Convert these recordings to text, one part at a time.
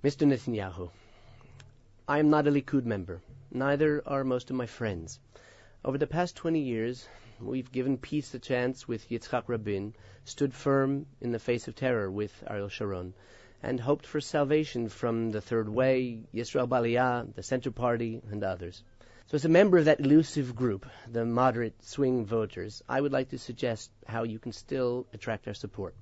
Mr. Netanyahu, I am not a Likud member. Neither are most of my friends. Over the past 20 years, we've given peace a chance with Yitzhak Rabin, stood firm in the face of terror with Ariel Sharon, and hoped for salvation from the Third Way, Yisrael B'Aliyah, the Center Party, and others. So as a member of that elusive group, the moderate swing voters, I would like to suggest how you can still attract our support.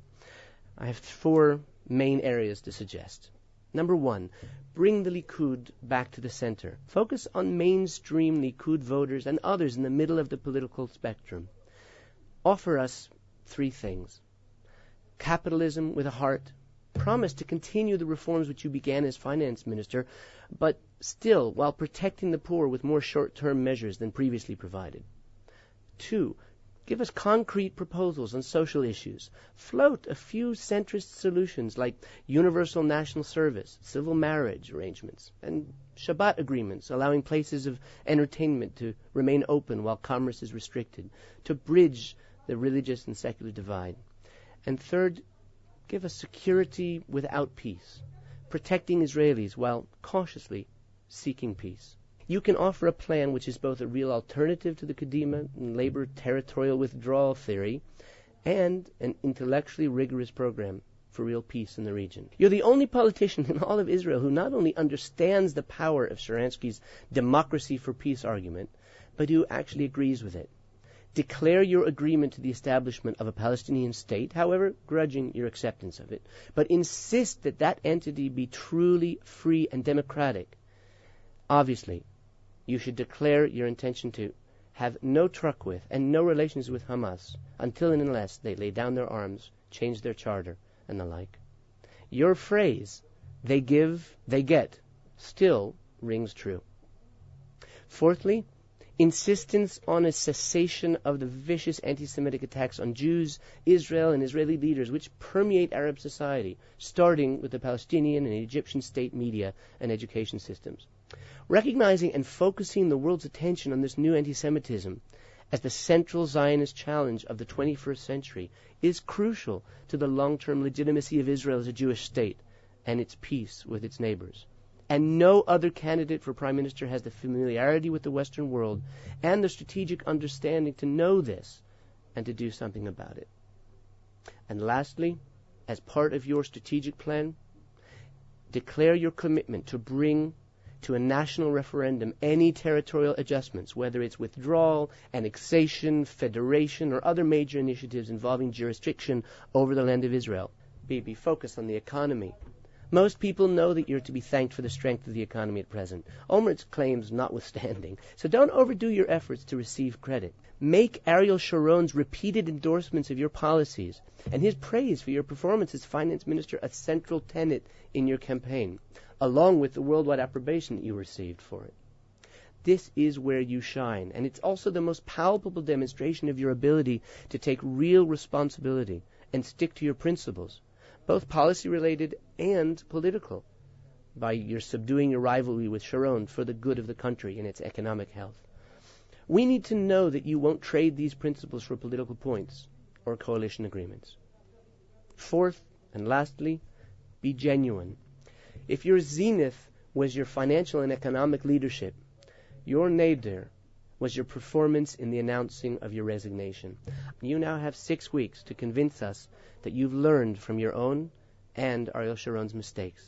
I have 4 main areas to suggest. Number 1, bring the Likud back to the center. Focus on mainstream Likud voters and others in the middle of the political spectrum. Offer us 3 things. Capitalism with a heart. Promise to continue the reforms which you began as finance minister, but still while protecting the poor with more short-term measures than previously provided. 2, give us concrete proposals on social issues. Float a few centrist solutions like universal national service, civil marriage arrangements, and Shabbat agreements allowing places of entertainment to remain open while commerce is restricted, to bridge the religious and secular divide. And 3rd, give us security without peace, protecting Israelis while cautiously seeking peace. You can offer a plan which is both a real alternative to the Kadima and Labor territorial withdrawal theory and an intellectually rigorous program for real peace in the region. You're the only politician in all of Israel who not only understands the power of Sharansky's democracy for peace argument, but who actually agrees with it. Declare your agreement to the establishment of a Palestinian state, however grudging your acceptance of it, but insist that that entity be truly free and democratic. Obviously, you should declare your intention to have no truck with and no relations with Hamas until and unless they lay down their arms, change their charter, and the like. Your phrase, they give, they get, still rings true. 4thly, insistence on a cessation of the vicious anti-Semitic attacks on Jews, Israel, and Israeli leaders which permeate Arab society, starting with the Palestinian and Egyptian state media and education systems. Recognizing and focusing the world's attention on this new anti-Semitism as the central Zionist challenge of the 21st century is crucial to the long-term legitimacy of Israel as a Jewish state and its peace with its neighbors. And no other candidate for prime minister has the familiarity with the Western world and the strategic understanding to know this and to do something about it. And lastly, as part of your strategic plan, declare your commitment to bring to a national referendum any territorial adjustments, whether it's withdrawal, annexation, federation, or other major initiatives involving jurisdiction over the land of Israel. Be focused on the economy. Most people know that you're to be thanked for the strength of the economy at present, Olmert's claims notwithstanding. So don't overdo your efforts to receive credit. Make Ariel Sharon's repeated endorsements of your policies and his praise for your performance as finance minister a central tenet in your campaign, along with the worldwide approbation that you received for it. This is where you shine, and it's also the most palpable demonstration of your ability to take real responsibility and stick to your principles, both policy-related and political, by your subduing your rivalry with Sharon for the good of the country and its economic health. We need to know that you won't trade these principles for political points or coalition agreements. 4th, and lastly, be genuine. If your zenith was your financial and economic leadership, your nadir was your performance in the announcing of your resignation. You now have 6 weeks to convince us that you've learned from your own and Ariel Sharon's mistakes.